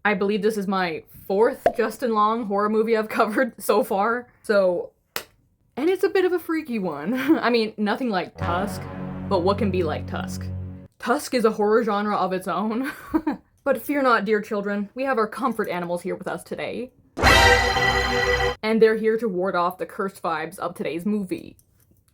I believe this is my fourth Justin Long horror movie I've covered so far. And it's a bit of a freaky one. I mean, nothing like Tusk, but what can be like Tusk? Tusk is a horror genre of its own. But fear not, dear children, we have our comfort animals here with us today. And they're here to ward off the cursed vibes of today's movie,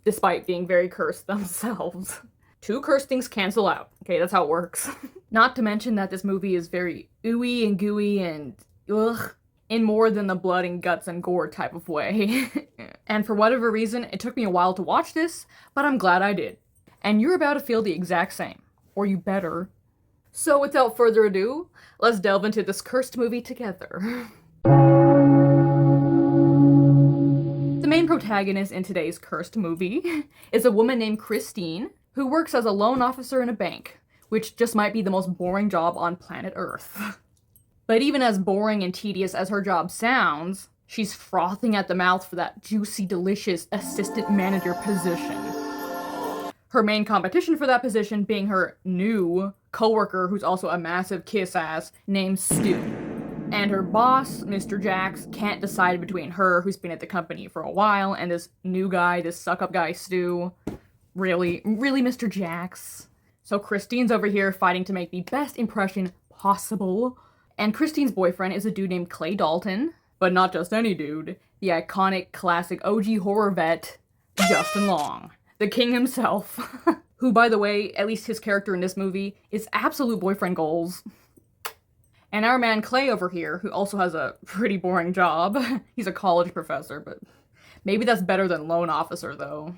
despite being very cursed themselves. Two cursed things cancel out. Okay, that's how it works. Not to mention that this movie is very ooey and gooey and ugh, in more than the blood and guts and gore type of way. And for whatever reason, it took me a while to watch this, but I'm glad I did. And you're about to feel the exact same. Or you better. So without further ado, let's delve into this cursed movie together. The main protagonist in today's cursed movie is a woman named Christine, who works as a loan officer in a bank, which just might be the most boring job on planet Earth. But even as boring and tedious as her job sounds, she's frothing at the mouth for that juicy, delicious assistant manager position. Her main competition for that position being her new coworker, who's also a massive kiss-ass, named Stu. And her boss, Mr. Jax, can't decide between her, who's been at the company for a while, and this new guy, this suck-up guy, Stu. Really, Mr. Jax? So Christine's over here fighting to make the best impression possible. And Christine's boyfriend is a dude named Clay Dalton. But not just any dude. The iconic, classic OG horror vet, Justin Long. The king himself. Who, by the way, at least his character in this movie, is absolute boyfriend goals. And our man Clay over here, who also has a pretty boring job. He's a college professor, but maybe that's better than loan officer, though.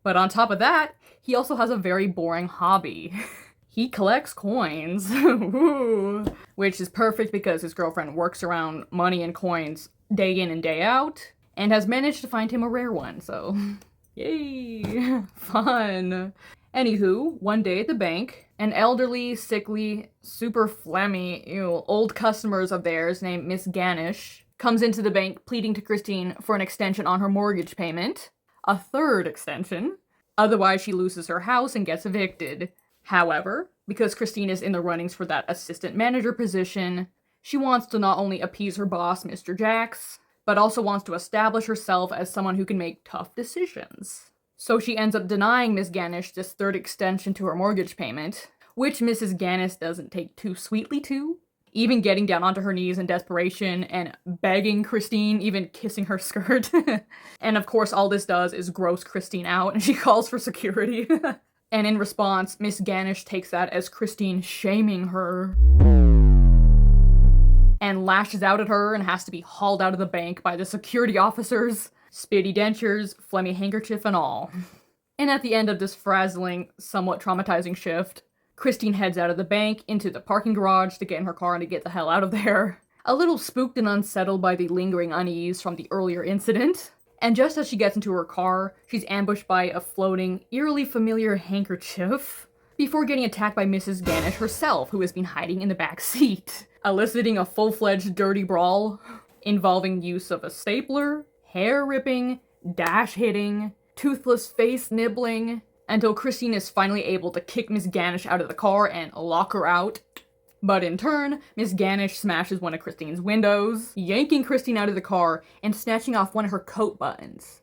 But on top of that, he also has a very boring hobby. He collects coins. Which is perfect because his girlfriend works around money and coins day in and day out, and has managed to find him a rare one, so yay! Fun! Anywho, one day at the bank, an elderly, sickly, super phlegmy, old customers of theirs named Miss Gannish comes into the bank pleading to Christine for an extension on her mortgage payment. A third extension. Otherwise, she loses her house and gets evicted. However, because Christine is in the runnings for that assistant manager position, she wants to not only appease her boss, Mr. Jax, but also wants to establish herself as someone who can make tough decisions. So she ends up denying Miss Gannish this third extension to her mortgage payment, which Mrs. Gannish doesn't take too sweetly to, even getting down onto her knees in desperation and begging Christine, even kissing her skirt. And of course all this does is gross Christine out, and she calls for security. And in response, Miss Gannish takes that as Christine shaming her and lashes out at her and has to be hauled out of the bank by the security officers, spitty dentures, phlegmy handkerchief and all. And at the end of this frazzling, somewhat traumatizing shift, Christine heads out of the bank into the parking garage to get in her car and to get the hell out of there, a little spooked and unsettled by the lingering unease from the earlier incident. And just as she gets into her car, she's ambushed by a floating, eerily familiar handkerchief, before getting attacked by Mrs. Gannish herself, who has been hiding in the back seat, eliciting a full-fledged dirty brawl involving use of a stapler, hair ripping, dash hitting, toothless face nibbling, until Christine is finally able to kick Miss Gannish out of the car and lock her out. But in turn, Miss Gannish smashes one of Christine's windows, yanking Christine out of the car and snatching off one of her coat buttons,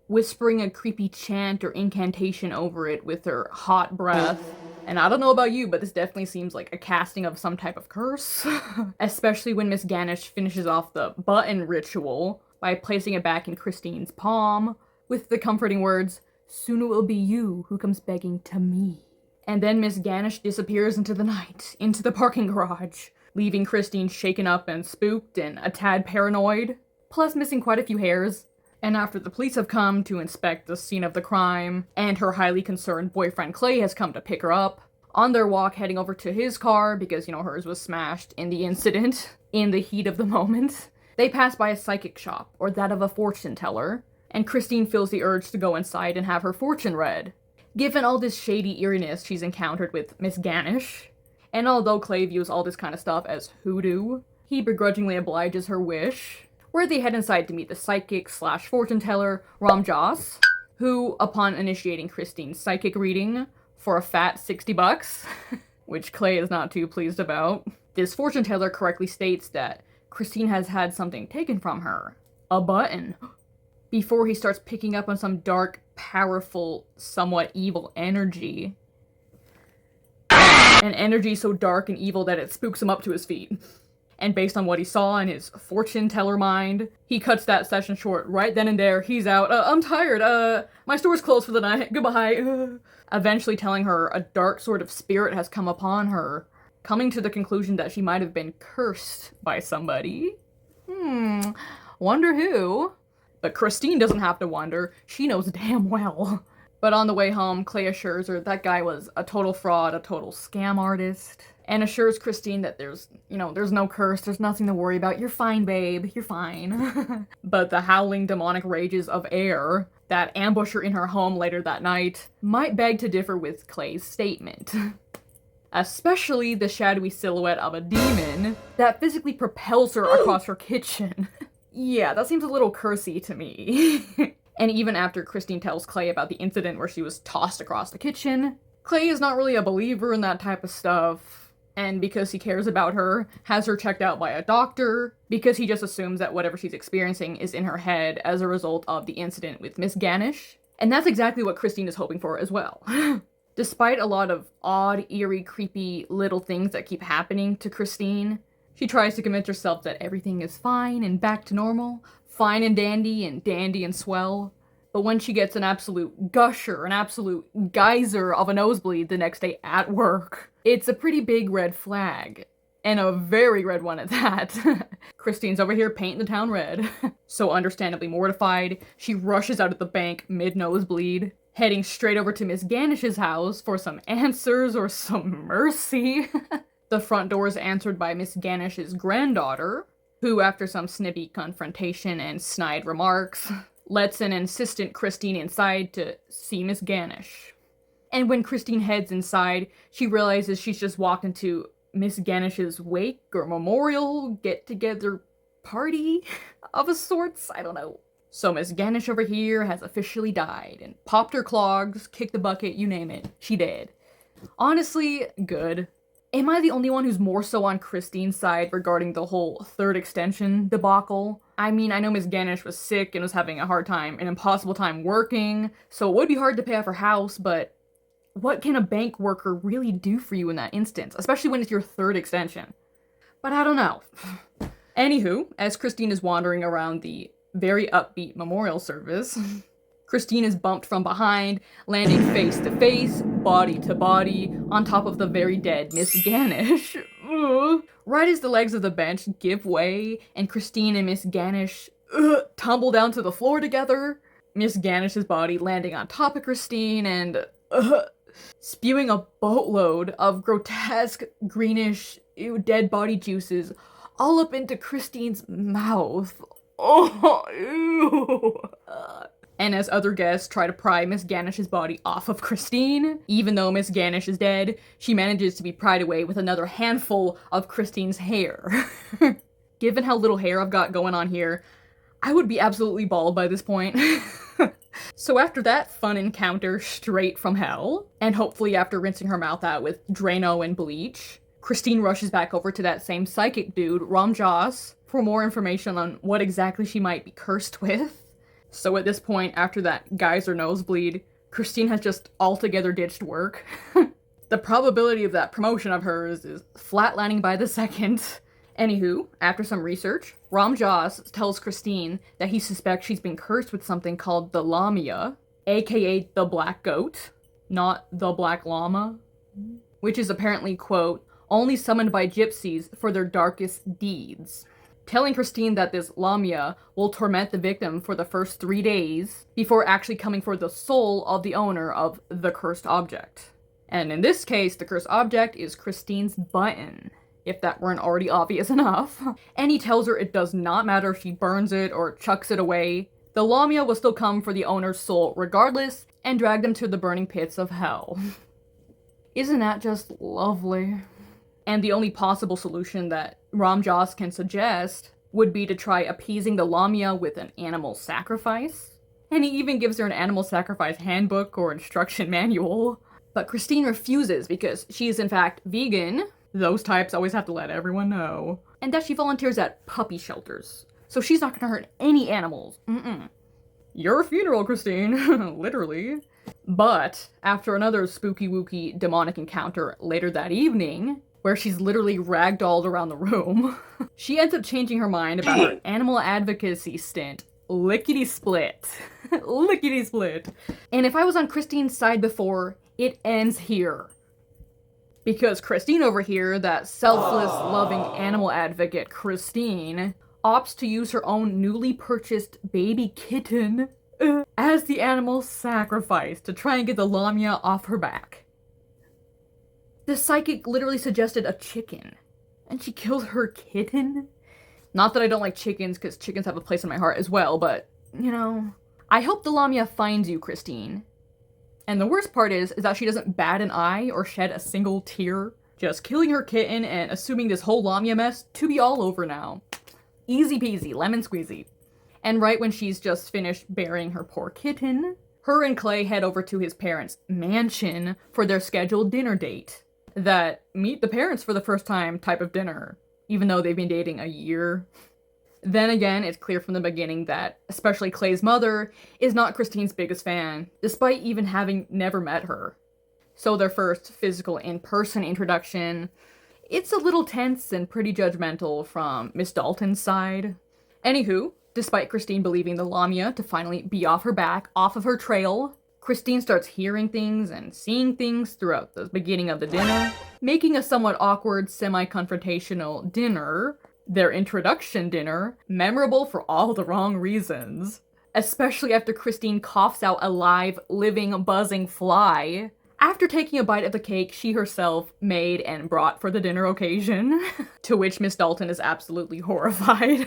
whispering a creepy chant or incantation over it with her hot breath. And I don't know about you, but this definitely seems like a casting of some type of curse. Especially when Miss Gannish finishes off the button ritual by placing it back in Christine's palm, with the comforting words, "Soon it will be you who comes begging to me." And then Miss Gannish disappears into the night, into the parking garage, leaving Christine shaken up and spooked and a tad paranoid, plus missing quite a few hairs. And after the police have come to inspect the scene of the crime, and her highly concerned boyfriend Clay has come to pick her up, on their walk heading over to his car, because, hers was smashed in the incident, in the heat of the moment, they pass by a psychic shop, or that of a fortune teller, and Christine feels the urge to go inside and have her fortune read. Given all this shady eeriness she's encountered with Miss Gannish, and although Clay views all this kind of stuff as hoodoo, he begrudgingly obliges her wish, where they head inside to meet the psychic/fortune teller, Ramjas, who, upon initiating Christine's psychic reading for a fat $60, which Clay is not too pleased about, This fortune teller correctly states that Christine has had something taken from her. A button. Before he starts picking up on some dark, powerful, somewhat evil energy. An energy so dark and evil that it spooks him up to his feet. And based on what he saw in his fortune teller mind, he cuts that session short right then and there. He's out. I'm tired. My store's closed for the night. Goodbye. Eventually telling her a dark sort of spirit has come upon her, coming to the conclusion that she might have been cursed by somebody. Wonder who? But Christine doesn't have to wonder. She knows damn well. But on the way home, Clay assures her that guy was a total fraud, a total scam artist, and assures Christine that there's no curse, there's nothing to worry about. You're fine, babe. You're fine. But the howling demonic rages of air that ambush her in her home later that night might beg to differ with Clay's statement. Especially the shadowy silhouette of a demon that physically propels her across her kitchen. Yeah, that seems a little cursy to me. And even after Christine tells Clay about the incident where she was tossed across the kitchen, Clay is not really a believer in that type of stuff. And because he cares about her, has her checked out by a doctor, because he just assumes that whatever she's experiencing is in her head as a result of the incident with Miss Gannish. And that's exactly what Christine is hoping for as well. Despite a lot of odd, eerie, creepy little things that keep happening to Christine, she tries to convince herself that everything is fine and back to normal, fine and dandy and swell. But when she gets an absolute gusher, an absolute geyser of a nosebleed the next day at work, it's a pretty big red flag. And a very red one at that. Christine's over here painting the town red. So understandably mortified, she rushes out of the bank mid-nosebleed, heading straight over to Miss Ganish's house for some answers or some mercy. The front door is answered by Miss Ganish's granddaughter, who, after some snippy confrontation and snide remarks, lets an insistent Christine inside to see Miss Gannish. And when Christine heads inside, she realizes she's just walked into Miss Ganish's wake or memorial, get-together party of a sorts, I don't know. So Miss Gannish over here has officially died, and popped her clogs, kicked the bucket, you name it, she dead. Honestly, good. Am I the only one who's more so on Christine's side regarding the whole third extension debacle? I mean, I know Miss Gannish was sick and was having an impossible time working, so it would be hard to pay off her house, but what can a bank worker really do for you in that instance, especially when it's your third extension? But I don't know. Anywho, as Christine is wandering around the very upbeat memorial service, Christine is bumped from behind, landing face to face, body to body, on top of the very dead Miss Gannish. Right as the legs of the bench give way, and Christine and Miss Gannish tumble down to the floor together, Miss Ganish's body landing on top of Christine and spewing a boatload of grotesque, greenish, dead body juices all up into Christine's mouth. Oh, ew. And as other guests try to pry Miss Ganish's body off of Christine, even though Miss Gannish is dead, she manages to be pried away with another handful of Christine's hair. Given how little hair I've got going on here, I would be absolutely bald by this point. So after that fun encounter straight from hell, and hopefully after rinsing her mouth out with Drano and bleach, Christine rushes back over to that same psychic dude, Ramjas, for more information on what exactly she might be cursed with. So at this point, after that geyser nosebleed, Christine has just altogether ditched work. The probability of that promotion of hers is flatlining by the second. Anywho, after some research, Ramjas tells Christine that he suspects she's been cursed with something called the Lamia, aka the Black Goat, not the Black Llama, which is apparently, quote, only summoned by gypsies for their darkest deeds. Telling Christine that this Lamia will torment the victim for the first 3 days before actually coming for the soul of the owner of the cursed object. And in this case, the cursed object is Christine's button, if that weren't already obvious enough. And he tells her it does not matter if she burns it or chucks it away, the Lamia will still come for the owner's soul regardless and drag them to the burning pits of hell. Isn't that just lovely? And the only possible solution that Ramjas can suggest would be to try appeasing the Lamia with an animal sacrifice. And he even gives her an animal sacrifice handbook or instruction manual. But Christine refuses because she is in fact vegan, Those types always have to let everyone know. And that she volunteers at puppy shelters. So she's not gonna hurt any animals. Your funeral, Christine. Literally. But after another spooky wooky demonic encounter later that evening, where she's literally ragdolled around the room, she ends up changing her mind about her animal advocacy stint. Lickety-split. Lickety-split. And if I was on Christine's side before, it ends here. Because Christine over here, that selfless, loving animal advocate Christine, opts to use her own newly purchased baby kitten as the animal sacrifice to try and get the lamia off her back. The psychic literally suggested a chicken, and she killed her kitten? Not that I don't like chickens, because chickens have a place in my heart as well, but, you know, I hope the lamia finds you, Christine. And the worst part is that she doesn't bat an eye or shed a single tear, just killing her kitten and assuming this whole lamia mess to be all over now. Easy peasy, lemon squeezy. And right when she's just finished burying her poor kitten, her and Clay head over to his parents' mansion for their scheduled dinner date. That meet the parents for the first time type of dinner, even though they've been dating a year. Then again, it's clear from the beginning that, especially Clay's mother, is not Christine's biggest fan, despite even having never met her. So their first physical in-person introduction, it's a little tense and pretty judgmental from Miss Dalton's side. Anywho, despite Christine believing the lamia to finally be off her back, off of her trail, Christine starts hearing things and seeing things throughout the beginning of the dinner, making a somewhat awkward, semi-confrontational dinner, their introduction dinner, memorable for all the wrong reasons. Especially after Christine coughs out a live, living, buzzing fly, after taking a bite of the cake she herself made and brought for the dinner occasion, to which Miss Dalton is absolutely horrified.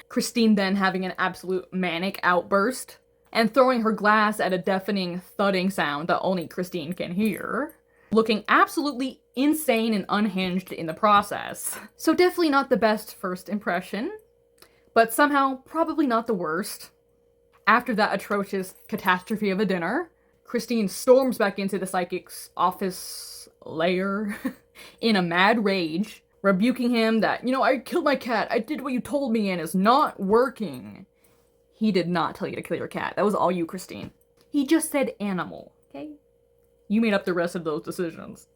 Christine then having an absolute manic outburst, and throwing her glass at a deafening thudding sound that only Christine can hear, looking absolutely insane and unhinged in the process. So definitely not the best first impression, but somehow probably not the worst. After that atrocious catastrophe of a dinner, Christine storms back into the psychic's office lair in a mad rage, rebuking him that, I killed my cat, I did what you told me and it's not working. He did not tell you to kill your cat. That was all you, Christine. He just said animal, okay? You made up the rest of those decisions.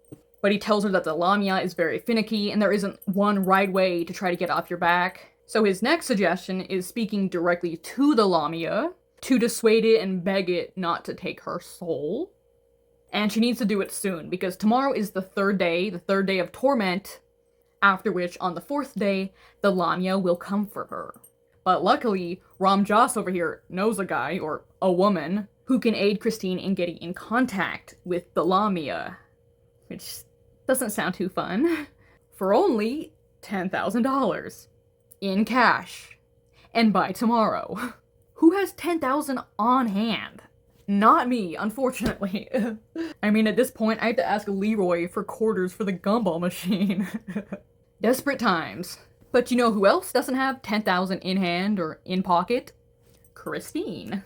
But he tells her that the lamia is very finicky and there isn't one right way to try to get off your back. So his next suggestion is speaking directly to the lamia to dissuade it and beg it not to take her soul. And she needs to do it soon because tomorrow is the third day of torment, after which on the fourth day, the lamia will come for her. But luckily, Ram Dass over here knows a guy, or a woman, who can aid Christine in getting in contact with the lamia. Which doesn't sound too fun. For only $10,000. In cash. And by tomorrow. Who has $10,000 on hand? Not me, unfortunately. I mean, at this point, I have to ask Leroy for quarters for the gumball machine. Desperate times. But you know who else doesn't have $10,000 in hand or in pocket? Christine.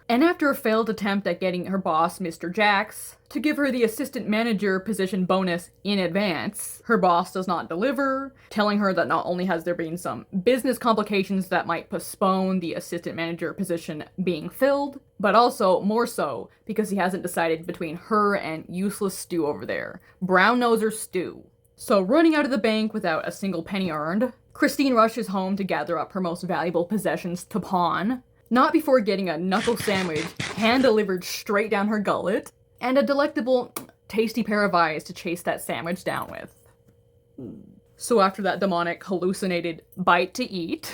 And after a failed attempt at getting her boss, Mr. Jax, to give her the assistant manager position bonus in advance, her boss does not deliver, telling her that not only has there been some business complications that might postpone the assistant manager position being filled, but also, more so, because he hasn't decided between her and useless Stu over there. Brown-noser Stu. So running out of the bank without a single penny earned, Christine rushes home to gather up her most valuable possessions to pawn, not before getting a knuckle sandwich hand-delivered straight down her gullet, and a delectable, tasty pair of eyes to chase that sandwich down with. So after that demonic, hallucinated bite to eat,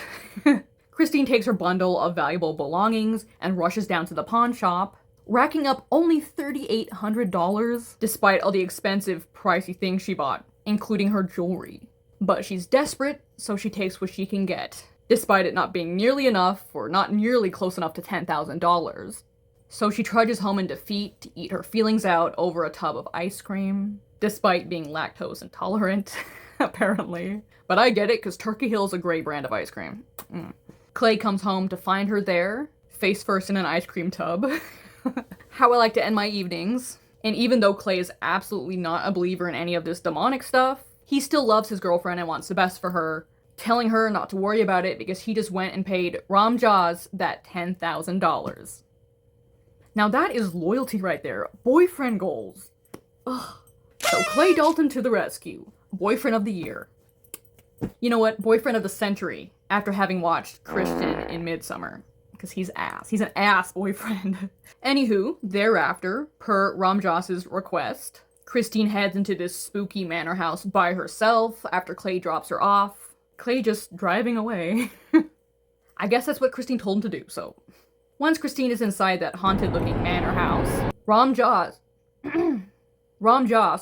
Christine takes her bundle of valuable belongings and rushes down to the pawn shop, racking up only $3,800, despite all the expensive, pricey things she bought, including her jewelry. But she's desperate, so she takes what she can get, despite it not being nearly enough, or not nearly close enough to $10,000. So she trudges home in defeat to eat her feelings out over a tub of ice cream, despite being lactose intolerant, apparently. But I get it, because Turkey Hill's a great brand of ice cream. Clay comes home to find her there, face first in an ice cream tub. How I like to end my evenings. And even though Clay is absolutely not a believer in any of this demonic stuff, He still loves his girlfriend and wants the best for her, telling her not to worry about it because he just went and paid Ramjas that $10,000. Now that is loyalty right there. Boyfriend goals. Ugh. So Clay Dalton to the rescue. Boyfriend of the year. You know what? Boyfriend of the century, after having watched Christian in Midsummer. Because he's ass. He's an ass boyfriend. Anywho, thereafter, per Ramjas's request, Christine heads into this spooky manor house by herself after Clay drops her off. Clay just driving away. I guess that's what Christine told him to do, so. Once Christine is inside that haunted-looking manor house, Ramjas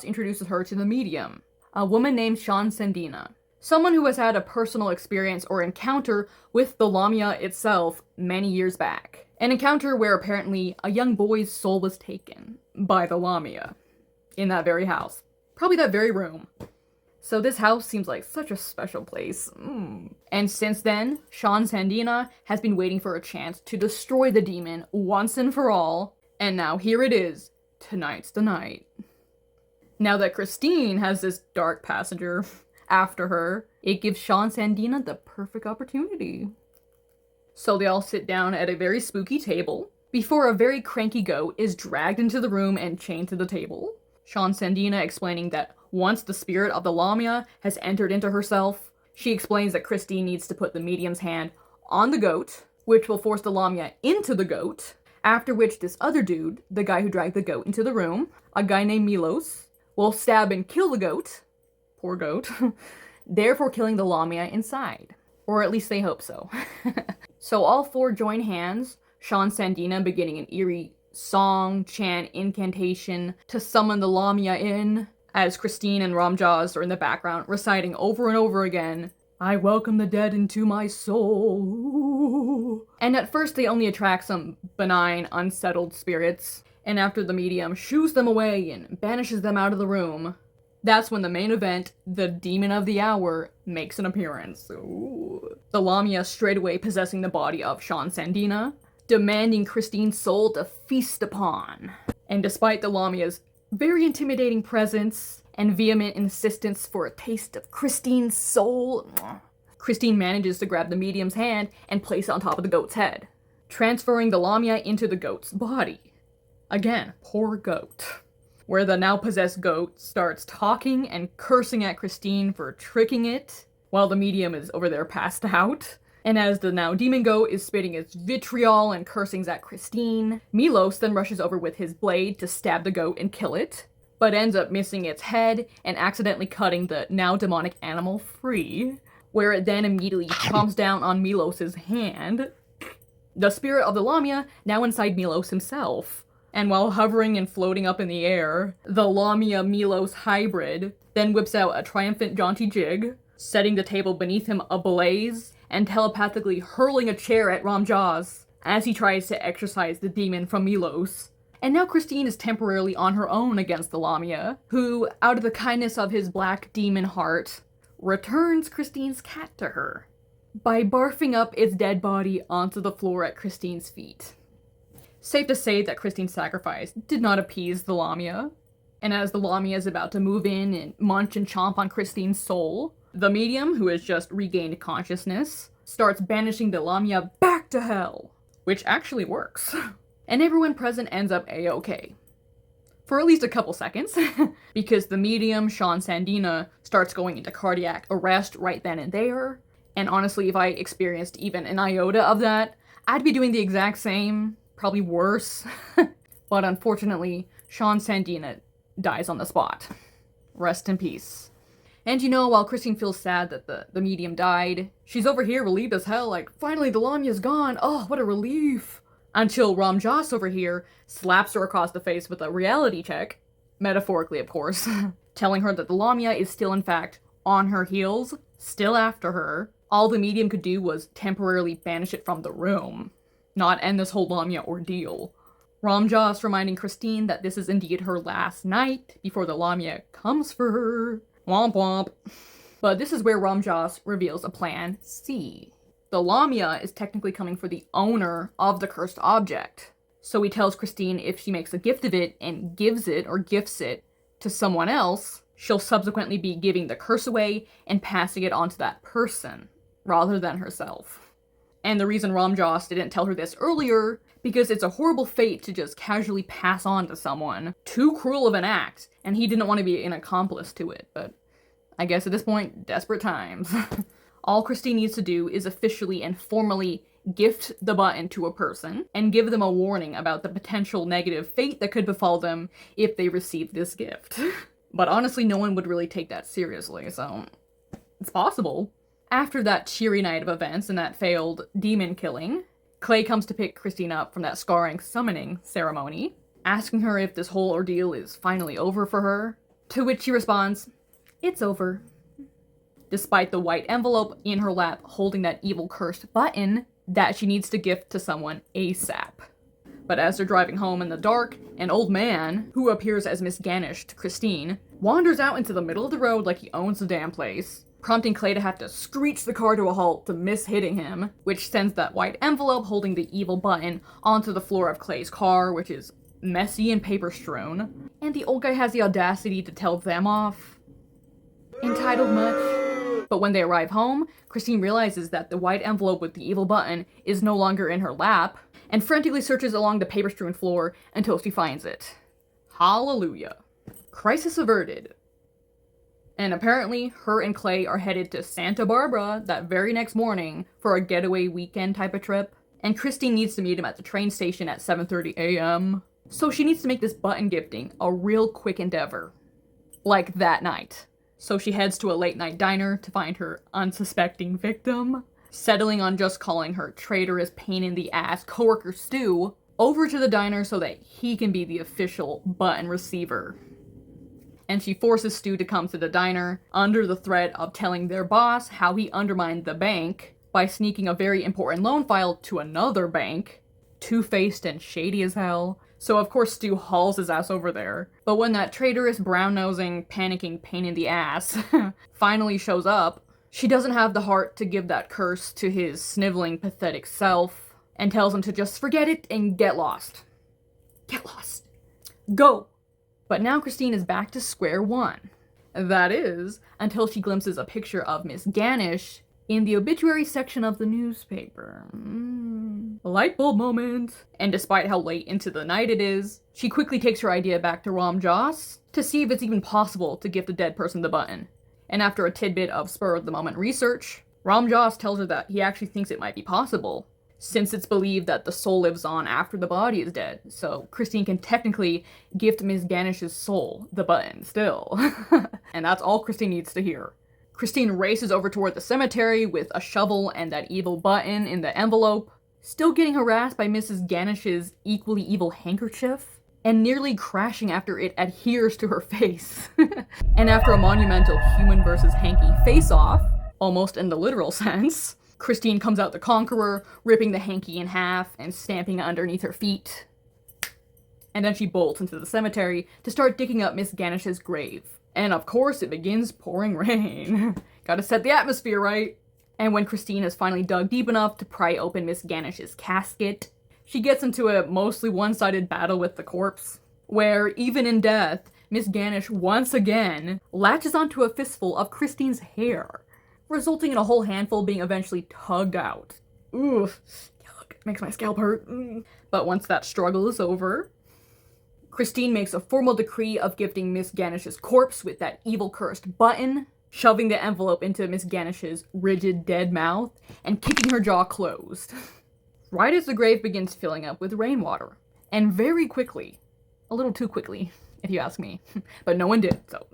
introduces her to the medium, a woman named Sean Sandina. Someone who has had a personal experience or encounter with the Lamia itself many years back. An encounter where apparently a young boy's soul was taken by the Lamia in that very house. Probably that very room. So this house seems like such a special place. And since then, Sean Sandina has been waiting for a chance to destroy the demon once and for all. And now here it is. Tonight's the night. Now that Christine has this dark passenger after her, it gives Sean Sandina the perfect opportunity. So they all sit down at a very spooky table before a very cranky goat is dragged into the room and chained to the table. Sean Sandina explaining that once the spirit of the Lamia has entered into herself, she explains that Christine needs to put the medium's hand on the goat, which will force the Lamia into the goat, after which this other dude, the guy who dragged the goat into the room, a guy named Milos, will stab and kill the goat, poor goat, therefore killing the Lamia inside. Or at least they hope so. So all four join hands, Sean Sandina beginning an eerie song, chant, incantation to summon the Lamia in, as Christine and Ramjas are in the background reciting over and over again, "I welcome the dead into my soul." And at first they only attract some benign, unsettled spirits, and after the medium shoos them away and banishes them out of the room, that's when the main event, the demon of the hour, makes an appearance. Ooh. The Lamia straightaway possessing the body of Sean Sandina, demanding Christine's soul to feast upon. And despite the Lamia's very intimidating presence and vehement insistence for a taste of Christine's soul, Christine manages to grab the medium's hand and place it on top of the goat's head, transferring the Lamia into the goat's body. Again, poor goat. Where the now possessed goat starts talking and cursing at Christine for tricking it, while the medium is over there passed out. And as the now demon goat is spitting its vitriol and cursings at Christine, Milos then rushes over with his blade to stab the goat and kill it, but ends up missing its head and accidentally cutting the now demonic animal free, where it then immediately chomps down on Milos's hand. The spirit of the Lamia now inside Milos himself, and while hovering and floating up in the air, the Lamia-Milos hybrid then whips out a triumphant jaunty jig, setting the table beneath him ablaze, and telepathically hurling a chair at Ramjas as he tries to exorcise the demon from Milos. And now Christine is temporarily on her own against the Lamia, who, out of the kindness of his black demon heart, returns Christine's cat to her by barfing up its dead body onto the floor at Christine's feet. Safe to say that Christine's sacrifice did not appease the Lamia, and as the Lamia is about to move in and munch and chomp on Christine's soul, the medium, who has just regained consciousness, starts banishing the Lamia back to hell, which actually works. And everyone present ends up a-okay. For at least a couple seconds, because the medium, Sean Sandina, starts going into cardiac arrest right then and there, and honestly, if I experienced even an iota of that, I'd be doing the exact same, probably worse. But unfortunately, Sean Sandina dies on the spot. Rest in peace. And you know, while Christine feels sad that the medium died, she's over here relieved as hell, like, finally the Lamia's gone, oh, what a relief. Until Ramjas over here slaps her across the face with a reality check, metaphorically of course, telling her that the Lamia is still in fact on her heels, still after her. All the medium could do was temporarily banish it from the room, not end this whole Lamia ordeal. Ramjas reminding Christine that this is indeed her last night before the Lamia comes for her. Womp womp. But this is where Ramjas reveals a plan C. The Lamia is technically coming for the owner of the cursed object. So he tells Christine if she makes a gift of it and gives it or gifts it to someone else, she'll subsequently be giving the curse away and passing it on to that person, rather than herself. And the reason Ramjas didn't tell her this earlier, because it's a horrible fate to just casually pass on to someone. Too cruel of an act, and he didn't want to be an accomplice to it, but I guess at this point, desperate times. All Christine needs to do is officially and formally gift the button to a person, and give them a warning about the potential negative fate that could befall them if they receive this gift. But honestly, no one would really take that seriously, so it's possible. After that cheery night of events and that failed demon killing, Clay comes to pick Christine up from that scarring summoning ceremony, asking her if this whole ordeal is finally over for her, to which she responds, "It's over." Despite the white envelope in her lap holding that evil cursed button that she needs to gift to someone ASAP. But as they're driving home in the dark, an old man, who appears as Miss Gannish to Christine, wanders out into the middle of the road like he owns the damn place, prompting Clay to have to screech the car to a halt to miss hitting him, which sends that white envelope holding the evil button onto the floor of Clay's car, which is messy and paper-strewn. And the old guy has the audacity to tell them off. Entitled much? But when they arrive home, Christine realizes that the white envelope with the evil button is no longer in her lap, and frantically searches along the paper-strewn floor until she finds it. Hallelujah. Crisis averted. And apparently, her and Clay are headed to Santa Barbara that very next morning for a getaway weekend type of trip, and Christine needs to meet him at the train station at 7:30 a.m. So she needs to make this button gifting a real quick endeavor. Like that night. So she heads to a late-night diner to find her unsuspecting victim, settling on just calling her traitorous pain-in-the-ass coworker Stu over to the diner so that he can be the official button receiver. And she forces Stu to come to the diner under the threat of telling their boss how he undermined the bank by sneaking a very important loan file to another bank, two-faced and shady as hell. So of course Stu hauls his ass over there. But when that traitorous, brown-nosing, panicking pain-in-the-ass finally shows up, she doesn't have the heart to give that curse to his sniveling, pathetic self, and tells him to just forget it and get lost. Get lost. Go! But now Christine is back to square one. That is, until she glimpses a picture of Miss Gannish in the obituary section of the newspaper. Light bulb moment. And despite how late into the night it is, she quickly takes her idea back to Ramjas to see if it's even possible to gift a dead person the button. And after a tidbit of spur-of-the-moment research, Ramjas tells her that he actually thinks it might be possible, since it's believed that the soul lives on after the body is dead, so Christine can technically gift Miss Gannish's soul the button still. And that's all Christine needs to hear. Christine races over toward the cemetery with a shovel and that evil button in the envelope, still getting harassed by Mrs. Gannish's equally evil handkerchief, and nearly crashing after it adheres to her face. And after a monumental human versus hanky face-off, almost in the literal sense, Christine comes out the conqueror, ripping the hanky in half and stamping it underneath her feet. And then she bolts into the cemetery to start digging up Miss Gannish's grave. And of course, it begins pouring rain. Gotta set the atmosphere right. And when Christine has finally dug deep enough to pry open Miss Gannish's casket, she gets into a mostly one-sided battle with the corpse, where, even in death, Miss Gannish once again latches onto a fistful of Christine's hair, resulting in a whole handful being eventually tugged out. Oof, makes my scalp hurt. But once that struggle is over, Christine makes a formal decree of gifting Miss Gannish's corpse with that evil cursed button, shoving the envelope into Miss Gannish's rigid dead mouth, and kicking her jaw closed. Right as the grave begins filling up with rainwater. And very quickly. A little too quickly, if you ask me. But no one did, so.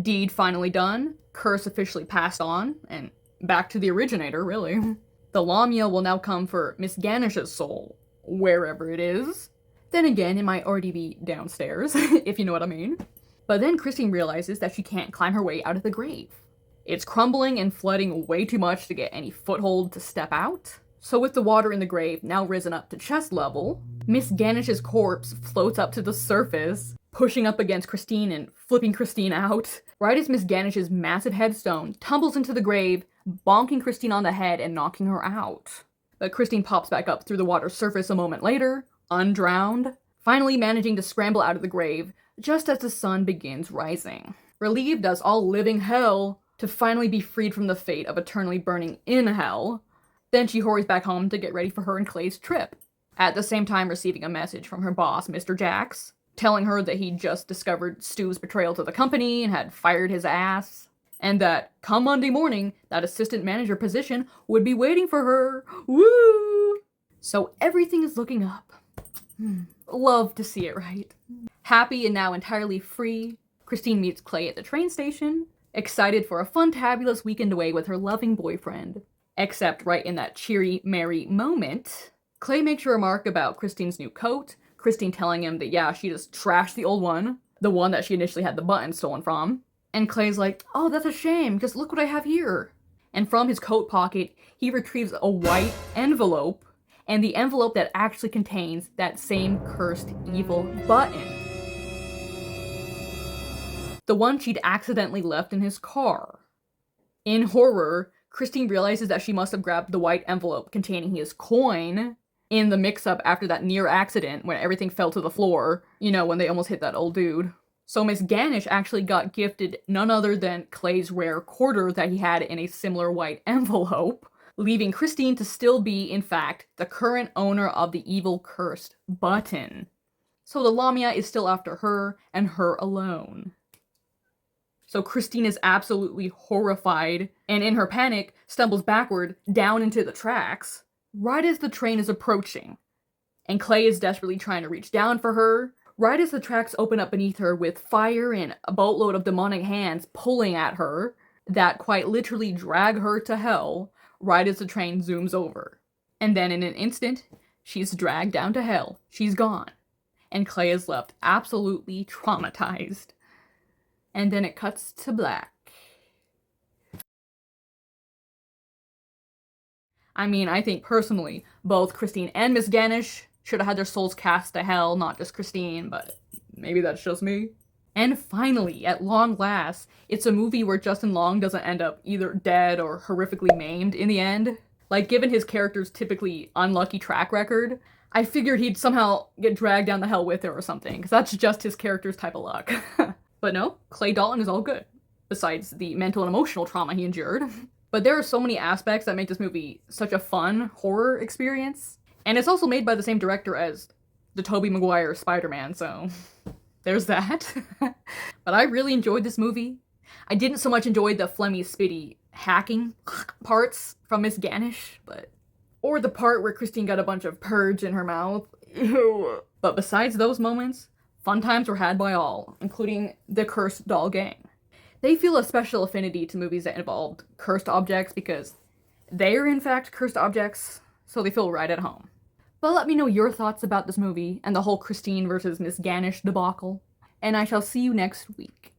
Deed finally done, curse officially passed on, and back to the originator, really. The Lamia will now come for Miss Gannish's soul, wherever it is. Then again, it might already be downstairs, if you know what I mean. But then Christine realizes that she can't climb her way out of the grave. It's crumbling and flooding way too much to get any foothold to step out. So with the water in the grave now risen up to chest level, Miss Gannish's corpse floats up to the surface, pushing up against Christine and flipping Christine out, right as Miss Gannish's massive headstone tumbles into the grave, bonking Christine on the head and knocking her out. But Christine pops back up through the water's surface a moment later, undrowned, finally managing to scramble out of the grave, just as the sun begins rising. Relieved as all living hell to finally be freed from the fate of eternally burning in hell, then she hurries back home to get ready for her and Clay's trip. At the same time receiving a message from her boss, Mr. Jax, telling her that he'd just discovered Stu's betrayal to the company and had fired his ass, and that come Monday morning, that assistant manager position would be waiting for her. Woo! So everything is looking up. Love to see it, right? Happy and now entirely free, Christine meets Clay at the train station, excited for a fun-tabulous weekend away with her loving boyfriend. Except right in that cheery, merry moment, Clay makes a remark about Christine's new coat, Christine telling him that yeah, she just trashed the old one, the one that she initially had the button stolen from. And Clay's like, oh, that's a shame, because look what I have here. And from his coat pocket, he retrieves a white envelope, and the envelope that actually contains that same cursed evil button. The one she'd accidentally left in his car. In horror, Christine realizes that she must have grabbed the white envelope containing his coin in the mix-up after that near accident when everything fell to the floor, you know, when they almost hit that old dude. So Miss Gannish actually got gifted none other than Clay's rare quarter that he had in a similar white envelope, leaving Christine to still be, in fact, the current owner of the evil cursed button. So the Lamia is still after her, and her alone. So Christine is absolutely horrified, and in her panic, stumbles backward down into the tracks, right as the train is approaching. And Clay is desperately trying to reach down for her, right as the tracks open up beneath her with fire and a boatload of demonic hands pulling at her, that quite literally drag her to hell, right as the train zooms over. And then in an instant, she's dragged down to hell. She's gone. And Clay is left absolutely traumatized. And then it cuts to black. I mean, I think personally, both Christine and Miss Gannish should have had their souls cast to hell, not just Christine, but maybe that's just me. And finally, at long last, it's a movie where Justin Long doesn't end up either dead or horrifically maimed in the end. Like, given his character's typically unlucky track record, I figured he'd somehow get dragged down the hell with her or something, because that's just his character's type of luck. But no, Clay Dalton is all good, besides the mental and emotional trauma he endured. But there are so many aspects that make this movie such a fun horror experience. And it's also made by the same director as the Tobey Maguire Spider-Man, so there's that. But I really enjoyed this movie. I didn't so much enjoy the phlegmy, spitty hacking parts from Miss Gannish, or the part where Christine got a bunch of purge in her mouth. Ew. But besides those moments, fun times were had by all, including the Cursed Doll Gang. They feel a special affinity to movies that involved cursed objects because they're in fact cursed objects, so they feel right at home. But let me know your thoughts about this movie and the whole Christine versus Miss Gannish debacle, and I shall see you next week.